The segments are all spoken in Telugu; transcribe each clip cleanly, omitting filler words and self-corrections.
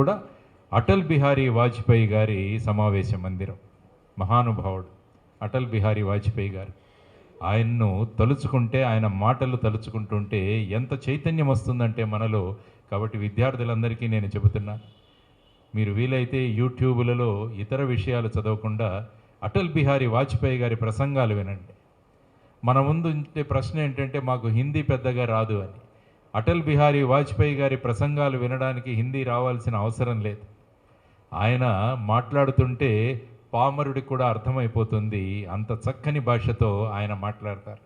కూడా అటల్ బిహారీ వాజ్పేయి గారి సమావేశ మందిరం. మహానుభావుడు అటల్ బిహారీ వాజ్పేయి గారు. ఆయన్ను తలుచుకుంటే, ఆయన మాటలు తలుచుకుంటుంటే ఎంత చైతన్యం వస్తుందంటే మనలో. కాబట్టి విద్యార్థులందరికీ నేను చెబుతున్నాను, మీరు వీలైతే యూట్యూబ్లలో ఇతర విషయాలు చదవకుండా అటల్ బిహారీ వాజ్పేయి గారి ప్రసంగాలు వినండి. మన ముందు ఉంటే ప్రశ్న ఏంటంటే, మాకు హిందీ పెద్దగా రాదు అని. అటల్ బిహారీ వాజ్పేయి గారి ప్రసంగాలు వినడానికి హిందీ రావాల్సిన అవసరం లేదు. ఆయన మాట్లాడుతుంటే పామరుడికి కూడా అర్థమైపోతుంది, అంత చక్కని భాషతో ఆయన మాట్లాడతారు.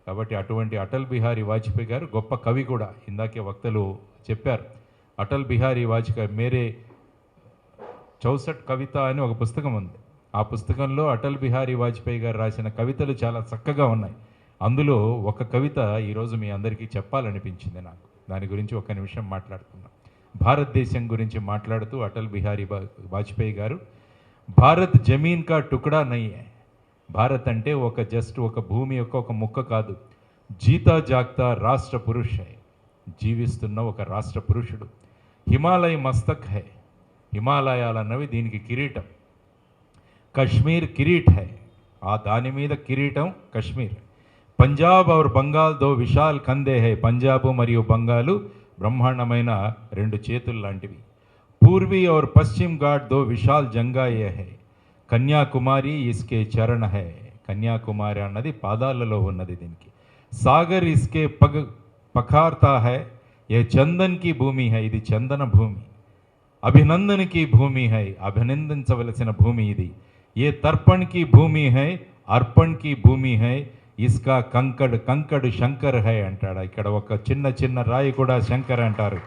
కాబట్టి అటువంటి అటల్ బిహారీ వాజ్పేయి గారు గొప్ప కవి కూడా. ఇందాకే వక్తలు చెప్పారు, అటల్ బిహారీ వాజ్పేయి మేరే 64 కవిత అని ఒక పుస్తకం ఉంది. ఆ పుస్తకంలో అటల్ బిహారీ వాజ్పేయి గారు రాసిన కవితలు చాలా చక్కగా ఉన్నాయి. అందులో ఒక కవిత ఈరోజు మీ అందరికీ చెప్పాలనిపించింది నాకు. దాని గురించి ఒక నిమిషం మాట్లాడుతున్నాం. భారతదేశం గురించి మాట్లాడుతూ అటల్ బిహారీ వాజ్పేయి గారు, భారత్ జమీన్ కా టుకడా నహీ హై. భారత్ అంటే ఒక భూమి యొక్క ఒక ముక్క కాదు, జీతా జాగ్తా రాష్ట్ర పురుష్ హై. జీవిస్తున్న ఒక రాష్ట్ర పురుషుడు. హిమాలయ మస్తక్ హై. హిమాలయాలన్నవి దీనికి కిరీటం. కశ్మీర్ కిరీట్ హై. ఆ దాని మీద కిరీటం కశ్మీర్. పంజాబ్ और బంగాల్ దో విశాల్ కందే హై. పంజాబు మరియు బంగాలు బ్రహ్మాండమైన రెండు చేతులు లాంటివి. పూర్వీ और పశ్చిమ్ ఘాట్ దో విశాల్ జంగాయే హై. కన్యాకుమారి ఇస్కే చరణ హై. కన్యాకుమారి అన్నది పాదాలలో ఉన్నది దీనికి. సాగర్ ఇస్కే పఖార్తా హై. ఏ చందన్ కి భూమి హై. ఇది చందన భూమి. అభినందన్ కి భూమి హై. అభినందించవలసిన భూమి ఇది. ఏ తర్పణ్ కి భూమి హై. అర్పణ్ కి భూమి హై. ఇస్కా కంకడ్ శంకర్ హై అంటాడు. ఇక్కడ ఒక చిన్న రాయి కూడా శంకర్ అంటారు.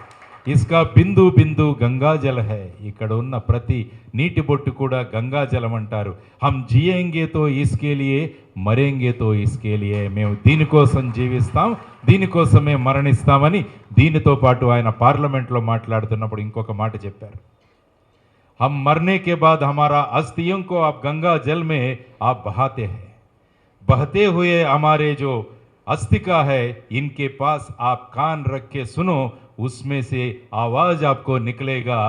ఇస్కా బిందు బిందు గంగాజల్ హై. ఇక్కడ ఉన్న ప్రతి నీటి బొట్టు కూడా గంగాజలం అంటారు. హమ్ జియేంగే తో ఇస్కే లియే, మరేంగే తో ఇస్కే లియే. మేము దీనికోసం జీవిస్తాం, దీనికోసమే మరణిస్తామని. దీనితో పాటు ఆయన పార్లమెంట్లో మాట్లాడుతున్నప్పుడు ఇంకొక మాట చెప్పారు. हम मरने के बाद हमारा अस्थियों को आप गंगा जल में आप बहाते हैं. बहते हुए हमारे जो अस्थिका है, इनके पास आप कान रख के सुनो, उसमें से आवाज आपको निकलेगा,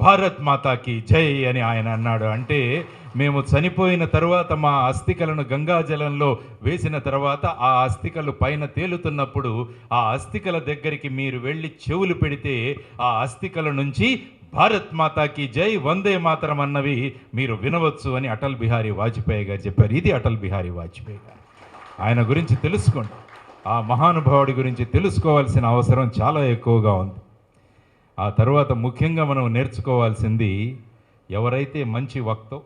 భారత్ మాతాకి జై అని ఆయన అన్నాడు. అంటే మేము చనిపోయిన తర్వాత మా అస్థికలను గంగాజలంలో వేసిన తర్వాత ఆ అస్థికలు పైన తేలుతున్నప్పుడు ఆ అస్థికల దగ్గరికి మీరు వెళ్ళి చెవులు పెడితే ఆ అస్థికల నుంచి భారత్ మాతాకి జై, వందే మాతరం అన్నవి మీరు వినవచ్చు అని అటల్ బిహారీ వాజ్పేయి గారు చెప్పారు. ఇది అటల్ బిహారీ వాజ్పేయి గారు. ఆయన గురించి తెలుసుకోండి. ఆ మహానుభావుడి గురించి తెలుసుకోవాల్సిన అవసరం చాలా ఎక్కువగా ఉంది. ఆ తర్వాత ముఖ్యంగా మనం నేర్చుకోవాల్సింది, ఎవరైతే మంచి వక్తో,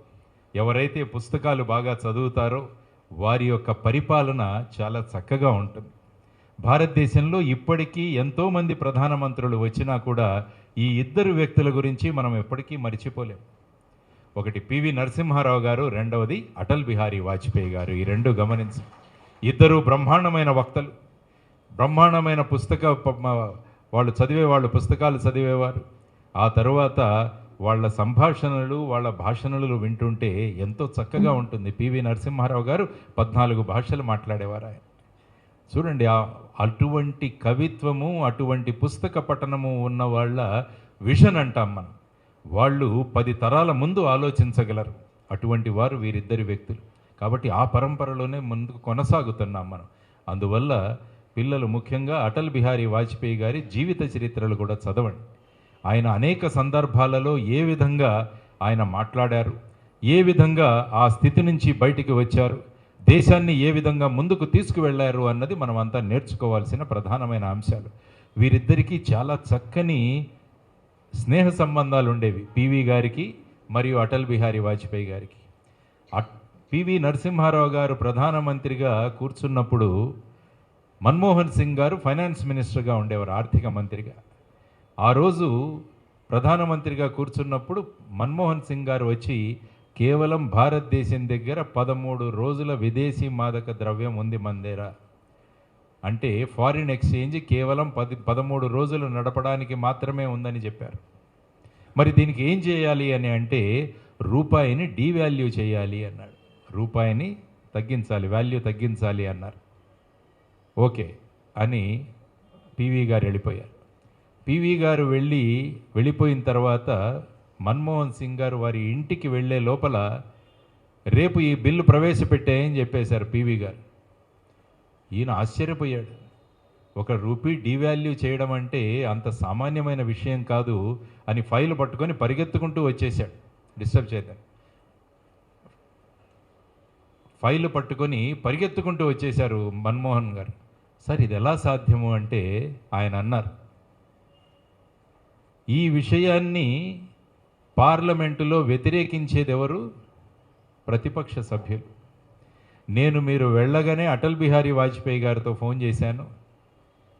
ఎవరైతే పుస్తకాలు బాగా చదువుతారో వారి యొక్క పరిపాలన చాలా చక్కగా ఉంటుంది. భారతదేశంలో ఇప్పటికీ ఎంతోమంది ప్రధానమంత్రులు వచ్చినా కూడా ఈ ఇద్దరు వ్యక్తుల గురించి మనం ఎప్పటికీ మర్చిపోలేం. ఒకటి పివి నరసింహారావు గారు, రెండవది అటల్ బిహారీ వాజ్పేయి గారు. ఈ రెండు గమనించి, ఇద్దరు బ్రహ్మాండమైన వక్తలు, బ్రహ్మాండమైన వాళ్ళు పుస్తకాలు చదివేవారు. ఆ తర్వాత వాళ్ళ సంభాషణలు, వాళ్ళ భాషణలు వింటుంటే ఎంతో చక్కగా ఉంటుంది. పివి నరసింహారావు గారు 14 భాషలు మాట్లాడేవారు. ఆయన చూడండి, అటువంటి కవిత్వము, అటువంటి పుస్తక పఠనము ఉన్న వాళ్ళ విజన్ అంటాం మనం. వాళ్ళు 10 తరాల ముందు ఆలోచించగలరు. అటువంటి వారు వీరిద్దరి వ్యక్తులు. కాబట్టి ఆ పరంపరలోనే ముందుకు కొనసాగుతున్నాం మనం. అందువల్ల పిల్లలు ముఖ్యంగా అటల్ బిహారీ వాజ్పేయి గారి జీవిత చరిత్రలు కూడా చదవండి. ఆయన అనేక సందర్భాలలో ఏ విధంగా ఆయన మాట్లాడారు, ఏ విధంగా ఆ స్థితి నుంచి బయటికి వచ్చారు, దేశాన్ని ఏ విధంగా ముందుకు తీసుకువెళ్ళారు అన్నది మనం అంతా నేర్చుకోవాల్సిన ప్రధానమైన అంశాలు. వీరిద్దరికీ చాలా చక్కని స్నేహ సంబంధాలు ఉండేవి, పివి గారికి మరియు అటల్ బిహారీ వాజ్పేయి గారికి. పివి నరసింహారావు గారు ప్రధానమంత్రిగా కూర్చున్నప్పుడు మన్మోహన్ సింగ్ గారు ఫైనాన్స్ మినిస్టర్గా ఉండేవారు, ఆర్థిక మంత్రిగా. ఆ రోజు ప్రధానమంత్రిగా కూర్చున్నప్పుడు మన్మోహన్ సింగ్ గారు వచ్చి, కేవలం భారతదేశం దగ్గర 13 రోజుల విదేశీ మాదక ద్రవ్యం ఉంది మన దగ్గర, అంటే ఫారిన్ ఎక్స్చేంజ్ కేవలం 13 రోజులు నడపడానికి మాత్రమే ఉందని చెప్పారు. మరి దీనికి ఏం చేయాలి అని అంటే, రూపాయిని డీవాల్యూ చేయాలి అన్నాడు. రూపాయిని తగ్గించాలి, వాల్యూ తగ్గించాలి అన్నారు. ఓకే అని పివి గారు వెళ్ళిపోయారు. పివి గారు వెళ్ళిపోయిన తర్వాత మన్మోహన్ సింగ్ గారు వారి ఇంటికి వెళ్ళే లోపల రేపు ఈ బిల్లు ప్రవేశపెట్టాయని చెప్పేశారు పివి గారు. ఈయన ఆశ్చర్యపోయాడు. ఒక రూపీ డీవాల్యూ చేయడం అంటే అంత సామాన్యమైన విషయం కాదు అని ఫైల్ పట్టుకొని పరిగెత్తుకుంటూ వచ్చేసాడు. డిస్టర్బ్ చేద్దాం. ఫైల్ పట్టుకొని పరిగెత్తుకుంటూ వచ్చేశారు మన్మోహన్ గారు. సార్ ఇది ఎలా సాధ్యము అంటే ఆయన అన్నారు, ఈ విషయాన్ని పార్లమెంటులో వ్యతిరేకించేది ఎవరు? ప్రతిపక్ష సభ్యులు. నేను మీరు వెళ్ళగానే అటల్ బిహారీ వాజ్పేయి గారితో ఫోన్ చేశాను.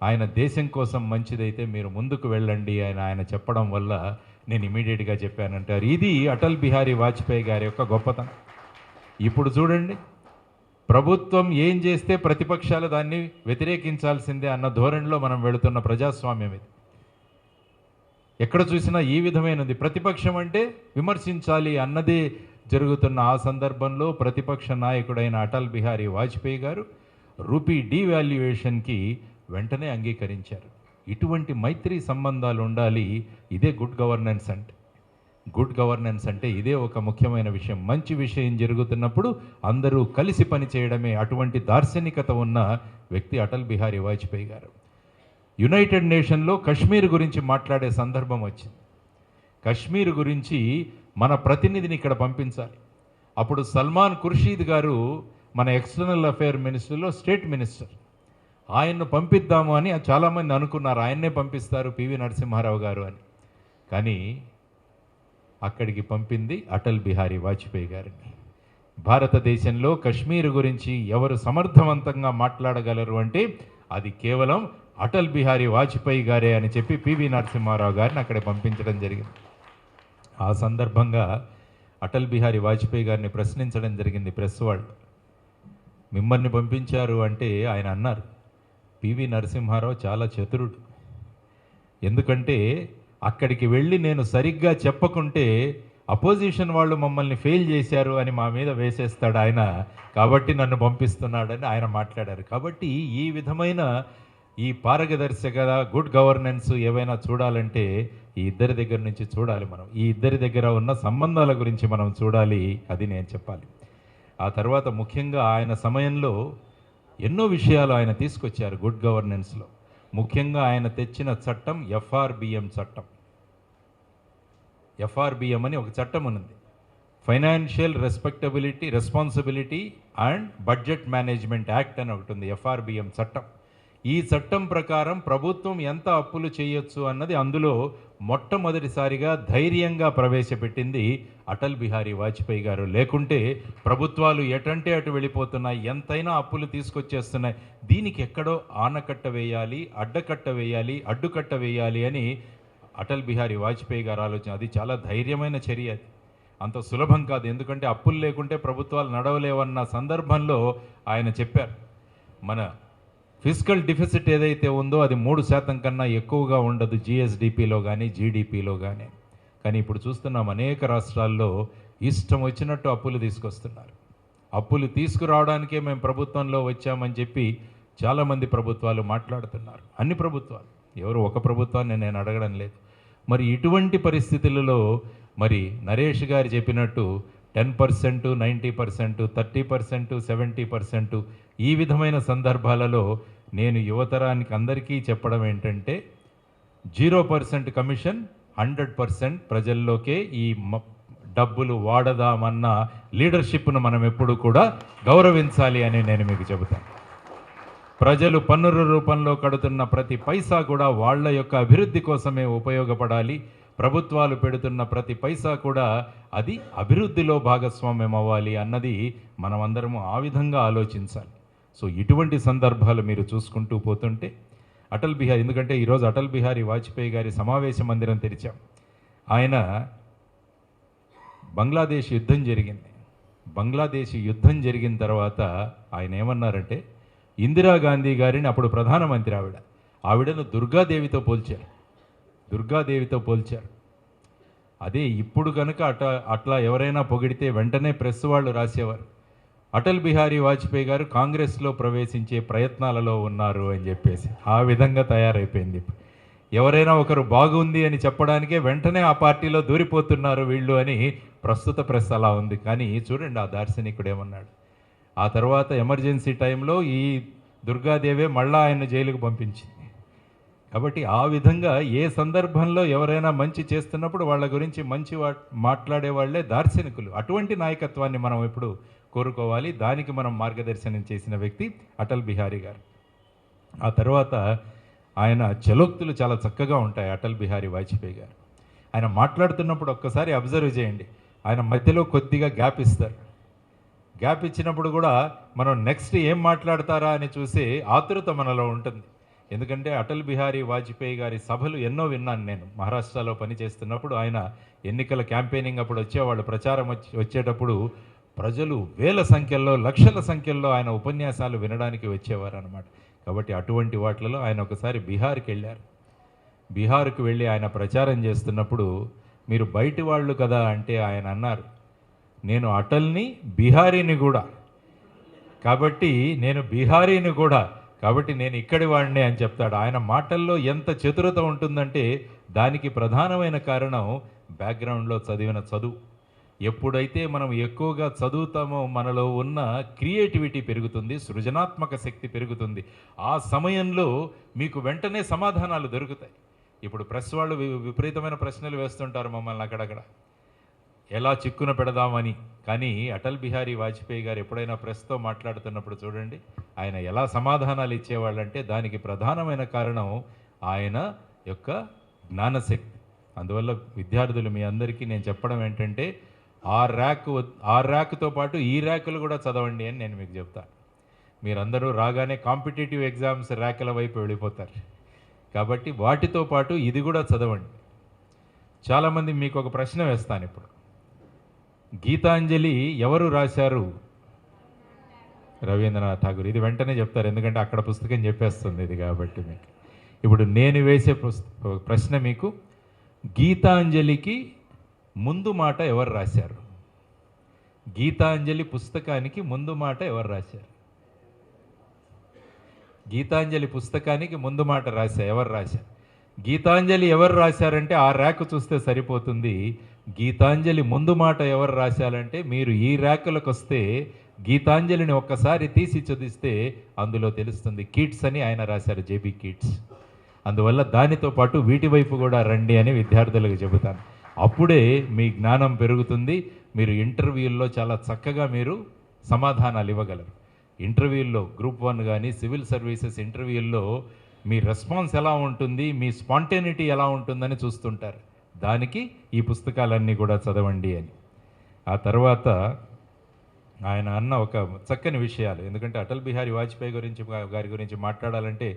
ఆయన దేశం కోసం మంచిదైతే మీరు ముందుకు వెళ్ళండి అని ఆయన చెప్పడం వల్ల నేను ఇమీడియట్గా చెప్పానంటారు. ఇది అటల్ బిహారీ వాజ్పేయి గారి యొక్క గొప్పతనం. ఇప్పుడు చూడండి, ప్రభుత్వం ఏం చేస్తే ప్రతిపక్షాలు దాన్ని వ్యతిరేకించాల్సిందే అన్న ధోరణిలో మనం వెళుతున్న ప్రజాస్వామ్యం ఇది. ఎక్కడ చూసినా ఈ విధమైనది. ప్రతిపక్షం అంటే విమర్శించాలి అన్నదే జరుగుతున్న ఆ సందర్భంలో ప్రతిపక్ష నాయకుడైన అటల్ బిహారీ వాజ్పేయి గారు రూపీ డీవాల్యుయేషన్కి వెంటనే అంగీకరించారు. ఇటువంటి మైత్రి సంబంధాలు ఉండాలి. ఇదే గుడ్ గవర్నెన్స్ అంటే. గుడ్ గవర్నెన్స్ అంటే ఇదే ఒక ముఖ్యమైన విషయం. మంచి విషయం జరుగుతున్నప్పుడు అందరూ కలిసి పనిచేయడమే. అటువంటి దార్శనికత ఉన్న వ్యక్తి అటల్ బిహారీ వాజ్పేయి గారు. యునైటెడ్ నేషన్లో కశ్మీర్ గురించి మాట్లాడే సందర్భం వచ్చింది. కశ్మీర్ గురించి మన ప్రతినిధిని ఇక్కడ పంపించాలి. అప్పుడు సల్మాన్ ఖుర్షీద్ గారు మన ఎక్స్టర్నల్ అఫేర్ మినిస్టర్లో స్టేట్ మినిస్టర్. ఆయన్ను పంపిద్దాము అని చాలామంది అనుకున్నారు, ఆయన్నే పంపిస్తారు పివి నరసింహారావు గారు అని. కానీ అక్కడికి పంపింది అటల్ బిహారీ వాజ్పేయి గారిని. భారతదేశంలో కశ్మీర్ గురించి ఎవరు సమర్థవంతంగా మాట్లాడగలరు అంటే అది కేవలం అటల్ బిహారీ వాజ్పేయి గారే అని చెప్పి పివి నరసింహారావు గారిని అక్కడ పంపించడం జరిగింది. ఆ సందర్భంగా అటల్ బిహారీ వాజ్పేయి గారిని ప్రశ్నించడం జరిగింది ప్రెస్ వాళ్ళు. మిమ్మల్ని పంపించారు అంటే ఆయన అన్నారు, పివి నరసింహారావు చాలా చతురుడు. ఎందుకంటే అక్కడికి వెళ్ళి నేను సరిగ్గా చెప్పకుంటే అపోజిషన్ వాళ్ళు మమ్మల్ని ఫెయిల్ చేశారు అని మా మీద వేసేస్తాడు ఆయన, కాబట్టి నన్ను పంపిస్తున్నాడని ఆయన మాట్లాడారు. కాబట్టి ఈ విధమైన ఈ పారదర్శకత, గుడ్ గవర్నెన్స్ ఏవైనా చూడాలంటే ఈ ఇద్దరి దగ్గర నుంచి చూడాలి మనం. ఈ ఇద్దరి దగ్గర ఉన్న సంబంధాల గురించి మనం చూడాలి, అది నేను చెప్పాలి. ఆ తర్వాత ముఖ్యంగా ఆయన సమయంలో ఎన్నో విషయాలు ఆయన తీసుకొచ్చారు గుడ్ గవర్నెన్స్లో. ముఖ్యంగా ఆయన తెచ్చిన చట్టం ఎఫ్ఆర్బిఎం చట్టం. ఎఫ్ఆర్బిఎం అని ఒక చట్టం ఉన్నది, financial responsibility and budget management act అని ఒకటి ఉంది, ఎఫ్ఆర్బిఎం చట్టం. ఈ చట్టం ప్రకారం ప్రభుత్వం ఎంత అప్పులు చేయొచ్చు అన్నది అందులో మొట్టమొదటిసారిగా ధైర్యంగా ప్రవేశపెట్టింది అటల్ బిహారీ వాజ్పేయి గారు. లేకుంటే ప్రభుత్వాలు ఎటంటే అటు వెళ్ళిపోతున్నాయి, ఎంతైనా అప్పులు తీసుకొచ్చేస్తున్నాయి. దీనికి ఎక్కడో ఆనకట్ట వేయాలి, అడ్డుకట్ట వేయాలి అని అటల్ బిహారీ వాజ్పేయి గారు ఆలోచన. అది చాలా ధైర్యమైన చర్య. అది అంత సులభం కాదు. ఎందుకంటే అప్పులు లేకుంటే ప్రభుత్వాలు నడవలేవన్న సందర్భంలో ఆయన చెప్పారు, మన ఫిజికల్ డిఫిసిట్ ఏదైతే ఉందో అది 3% కన్నా ఎక్కువగా ఉండదు జిఎస్డిపిలో కానీ జీడిపిలో కానీ. కానీ ఇప్పుడు చూస్తున్నాం అనేక రాష్ట్రాల్లో ఇష్టం వచ్చినట్టు అప్పులు తీసుకొస్తున్నారు. అప్పులు తీసుకురావడానికే మేము ప్రభుత్వంలో వచ్చామని చెప్పి చాలామంది ప్రభుత్వాలు మాట్లాడుతున్నారు. అన్ని ప్రభుత్వాలు, ఎవరు ఒక ప్రభుత్వాన్ని నేను అడగడం లేదు. మరి ఇటువంటి పరిస్థితులలో మరి నరేష్ గారు చెప్పినట్టు 10%, 90%, 30%, 70% ఈ విధమైన సందర్భాలలో నేను యువతరానికి అందరికీ చెప్పడం ఏంటంటే 0% కమిషన్, 100% ప్రజల్లోకే ఈ డబ్బులు వాడదామన్న లీడర్షిప్ను మనం ఎప్పుడు కూడా గౌరవించాలి అని నేను మీకు చెబుతాను. ప్రజలు పన్నుల రూపంలో కడుతున్న ప్రతి పైసా కూడా వాళ్ళ యొక్క అభివృద్ధి కోసమే ఉపయోగపడాలి. ప్రభుత్వాలు పెడుతున్న ప్రతి పైసా కూడా అది అభివృద్ధిలో భాగస్వామ్యం అవ్వాలి అన్నది మనమందరము ఆ విధంగా ఆలోచించాలి. సో ఇటువంటి సందర్భాలు మీరు చూసుకుంటూ పోతుంటే అటల్ బిహారీ, ఎందుకంటే ఈరోజు అటల్ బిహారీ వాజ్పేయి గారి సమావేశ మందిరం తెరిచాం. ఆయన బంగ్లాదేశ్ యుద్ధం జరిగింది. బంగ్లాదేశ్ యుద్ధం జరిగిన తర్వాత ఆయన ఏమన్నారంటే ఇందిరాగాంధీ గారిని, అప్పుడు ప్రధానమంత్రి ఆవిడను దుర్గాదేవితో పోల్చారు. అదే ఇప్పుడు కనుక అట్లా ఎవరైనా పొగిడితే వెంటనే ప్రెస్ వాళ్ళు రాసేవారు, అటల్ బిహారీ వాజ్పేయి గారు కాంగ్రెస్లో ప్రవేశించే ప్రయత్నాలలో ఉన్నారు అని చెప్పేసి. ఆ విధంగా తయారైపోయింది. ఎవరైనా ఒకరు బాగుంది అని చెప్పడానికే వెంటనే ఆ పార్టీలో దూరిపోతున్నారు వీళ్ళు అని ప్రస్తుత ప్రెస్ అలా ఉంది. కానీ చూడండి ఆ దార్శనికుడు ఏమన్నాడు. ఆ తర్వాత ఎమర్జెన్సీ టైంలో ఈ దుర్గాదేవే మళ్ళా ఆయన జైలుకు పంపించింది. కాబట్టి ఆ విధంగా ఏ సందర్భంలో ఎవరైనా మంచి చేస్తున్నప్పుడు వాళ్ళ గురించి మంచి మాట్లాడే వాళ్ళే దార్శనికులు. అటువంటి నాయకత్వాన్ని మనం ఎప్పుడు కోరుకోవాలి. దానికి మనం మార్గదర్శనం చేసిన వ్యక్తి అటల్ బిహారీ గారు. ఆ తర్వాత ఆయన చలోక్తులు చాలా చక్కగా ఉంటాయి అటల్ బిహారీ వాజ్పేయి గారు. ఆయన మాట్లాడుతున్నప్పుడు ఒక్కసారి అబ్జర్వ్ చేయండి. ఆయన మధ్యలో కొద్దిగా గ్యాప్ ఇస్తారు. గ్యాప్ ఇచ్చినప్పుడు కూడా మనం నెక్స్ట్ ఏం మాట్లాడతారా అని చూసే ఆతృత మనలో ఉంటుంది. ఎందుకంటే అటల్ బిహారీ వాజ్పేయి గారి సభలు ఎన్నో విన్నాను నేను. మహారాష్ట్రలో పనిచేస్తున్నప్పుడు ఆయన ఎన్నికల క్యాంపెయినింగ్ అప్పుడు వచ్చేవాళ్ళు. ప్రచారం వచ్చేటప్పుడు ప్రజలు వేల సంఖ్యల్లో, లక్షల సంఖ్యల్లో ఆయన ఉపన్యాసాలు వినడానికి వచ్చేవారు అనమాట. కాబట్టి అటువంటి వాటిలలో ఆయన ఒకసారి బీహార్కి వెళ్ళారు. బీహార్కు వెళ్ళి ఆయన ప్రచారం చేస్తున్నప్పుడు, మీరు బయటి వాళ్ళు కదా అంటే ఆయన అన్నారు, నేను అటల్ని, బిహారీని కూడా, కాబట్టి నేను బిహారీని కూడా, కాబట్టి నేను ఇక్కడి వాడినే అని చెప్తాడు. ఆయన మాటల్లో ఎంత చతురత ఉంటుందంటే దానికి ప్రధానమైన కారణం బ్యాక్గ్రౌండ్లో చదివిన చదువు. ఎప్పుడైతే మనం ఎక్కువగా చదువుతామో మనలో ఉన్న క్రియేటివిటీ పెరుగుతుంది, సృజనాత్మక శక్తి పెరుగుతుంది. ఆ సమయంలో మీకు వెంటనే సమాధానాలు దొరుకుతాయి. ఇప్పుడు ప్రెస్ వాళ్ళు విపరీతమైన ప్రశ్నలు వేస్తుంటారు మమ్మల్ని అక్కడక్కడ, ఎలా చిక్కున పెడదామని. కానీ అటల్ బిహారీ వాజ్పేయి గారు ఎప్పుడైనా ప్రెస్తో మాట్లాడుతున్నప్పుడు చూడండి ఆయన ఎలా సమాధానాలు ఇచ్చేవాళ్ళంటే దానికి ప్రధానమైన కారణం ఆయన యొక్క జ్ఞానశక్తి. అందువల్ల విద్యార్థులు మీ అందరికీ నేను చెప్పడం ఏంటంటే ఆ ర్యాక్తో పాటు ఈ ర్యాకులు కూడా చదవండి అని నేను మీకు చెప్తాను. మీరందరూ రాగానే కాంపిటేటివ్ ఎగ్జామ్స్ ర్యాకుల వైపు వెళ్ళిపోతారు. కాబట్టి వాటితో పాటు ఇది కూడా చదవండి. చాలామంది మీకు ఒక ప్రశ్న వేస్తాను ఇప్పుడు. గీతాంజలి ఎవరు రాశారు? రవీంద్రనాథ్ ఠాగూర్. ఇది వెంటనే చెప్తారు, ఎందుకంటే అక్కడ పుస్తకం చెప్పేస్తుంది ఇది. కాబట్టి మీకు ఇప్పుడు నేను వేసే ప్రశ్న మీకు, గీతాంజలికి ముందు మాట ఎవరు రాశారు? గీతాంజలి పుస్తకానికి ముందు మాట ఎవరు రాశారు? గీతాంజలి పుస్తకానికి ముందు మాట ఎవరు రాశారు? గీతాంజలి ఎవరు రాశారంటే ఆ ర్యాక్ చూస్తే సరిపోతుంది. గీతాంజలి ముందు మాట ఎవరు రాశారంటే మీరు ఈ ర్యాకులకు వస్తే గీతాంజలిని ఒక్కసారి తీసి చదివిస్తే అందులో తెలుస్తుంది. కీట్స్ అని ఆయన రాశారు, జేబీ కీట్స్. అందువల్ల దానితో పాటు వీటి వైపు కూడా రండి అని విద్యార్థులకు చెబుతాను. అప్పుడే మీ జ్ఞానం పెరుగుతుంది. మీరు ఇంటర్వ్యూల్లో చాలా చక్కగా మీరు సమాధానాలు ఇవ్వగలరు. ఇంటర్వ్యూల్లో గ్రూప్ 1 కానీ సివిల్ సర్వీసెస్ ఇంటర్వ్యూల్లో మీ రెస్పాన్స్ ఎలా ఉంటుంది, మీ స్పాంటేనిటీ ఎలా ఉంటుందని చూస్తుంటారు. దానికి ఈ పుస్తకాలన్నీ కూడా చదవండి అని. ఆ తర్వాత ఆయన అన్న ఒక చక్కని విషయాలు, ఎందుకంటే అటల్ బిహారీ వాజ్పేయి గారి గురించి మాట్లాడాలంటే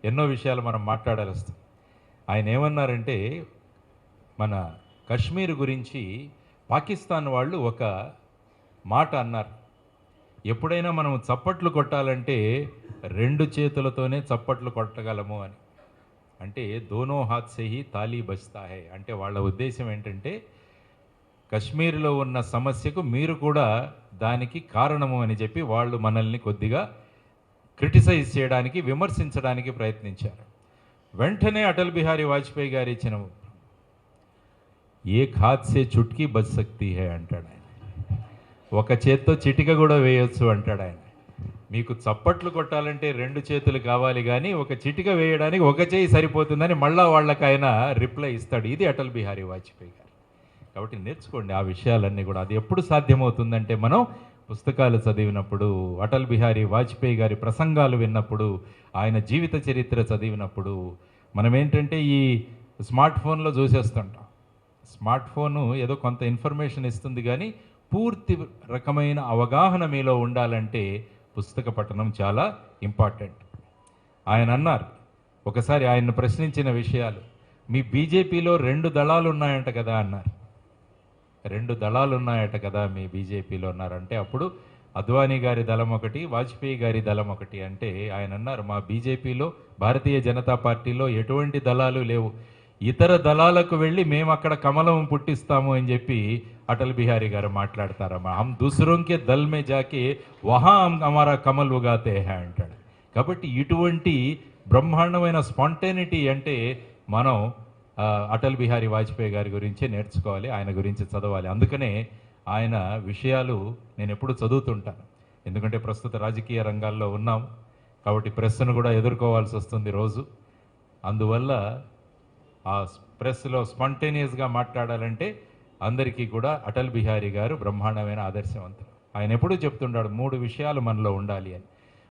ఎన్నో విషయాలు మనం మాట్లాడాల్సి వస్తుంది. ఆయన ఏమన్నారంటే మన కశ్మీర్ గురించి పాకిస్తాన్ వాళ్ళు ఒక మాట అన్నారు, ఎప్పుడైనా మనం చప్పట్లు కొట్టాలంటే 2 చేతులతోనే చప్పట్లు కొట్టగలము అని. అంటే Dono హాత్ say he thali బజ్తా high అంటే వాళ్ళ ఉద్దేశం ఏంటంటే కశ్మీర్లో ఉన్న సమస్యకు మీరు కూడా దానికి కారణము అని చెప్పి వాళ్ళు మనల్ని కొద్దిగా క్రిటిసైజ్ చేయడానికి, విమర్శించడానికి ప్రయత్నించారు. వెంటనే అటల్ బిహారీ వాజ్పేయి గారు ఇచ్చిన ఏక్ హాత్ సే చుట్కీ బజ్ సక్తీ హై అంటాడు ఆయన. ఒక చేత్తో చిటిక కూడా వేయొచ్చు అంటాడు ఆయన. మీకు చప్పట్లు కొట్టాలంటే 2 చేతులు కావాలి, కానీ ఒక చిటిక వేయడానికి ఒక చేయి సరిపోతుందని మళ్ళా వాళ్ళకి ఆయన రిప్లై ఇస్తాడు. ఇది అటల్ బిహారీ వాజ్పేయి గారు. కాబట్టి నేర్చుకోండి ఆ విషయాలన్నీ కూడా. అది ఎప్పుడు సాధ్యమవుతుందంటే మనం పుస్తకాలు చదివినప్పుడు, అటల్ బిహారీ వాజ్పేయి గారి ప్రసంగాలు విన్నప్పుడు, ఆయన జీవిత చరిత్ర చదివినప్పుడు. మనం ఏంటంటే ఈ స్మార్ట్ ఫోన్లో చూసేస్తుంటాం. స్మార్ట్ ఫోను ఏదో కొంత ఇన్ఫర్మేషన్ ఇస్తుంది, కానీ పూర్తి రకమైన అవగాహన మీలో ఉండాలంటే పుస్తక పఠనం చాలా ఇంపార్టెంట్. ఆయన అన్నారు, ఒకసారి ఆయన్ని ప్రశ్నించిన విషయాలు, మీ బీజేపీలో 2 దళాలు ఉన్నాయంట కదా అన్నారు. 2 దళాలు ఉన్నాయట కదా మీ బీజేపీలో అన్నారంటే అప్పుడు అద్వానీ గారి దళం ఒకటి, వాజ్పేయి గారి దళం ఒకటి. అంటే ఆయన అన్నారు, మా బీజేపీలో, భారతీయ జనతా పార్టీలో ఎటువంటి దళాలు లేవు, ఇతర దళాలకు వెళ్ళి మేము అక్కడ కమలం పుట్టిస్తాము అని చెప్పి అటల్ బిహారీ గారు మాట్లాడతారమ్మా. హమ్ దూసరోంకే దల్ మే జాకే వహా హమారా కమల్ ఉగాతే హై అంటాడు. కాబట్టి ఇటువంటి బ్రహ్మాండమైన స్పాంటేనిటీ అంటే మనం అటల్ బిహారీ వాజ్పేయి గారి గురించి నేర్చుకోవాలి, ఆయన గురించి చదవాలి. అందుకనే ఆయన విషయాలు నేను ఎప్పుడు చదువుతుంటాను. ఎందుకంటే ప్రస్తుత రాజకీయ రంగాల్లో ఉన్నాం కాబట్టి ప్రెస్ను కూడా ఎదుర్కోవాల్సి వస్తుంది రోజు. అందువల్ల ఆ ప్రెస్లో స్పాంటేనియస్గా మాట్లాడాలంటే అందరికీ కూడా అటల్ బిహారీ గారు బ్రహ్మాండమైన ఆదర్శవంతులు. ఆయన ఎప్పుడూ చెప్తుంటాడు 3 విషయాలు మనలో ఉండాలి అని.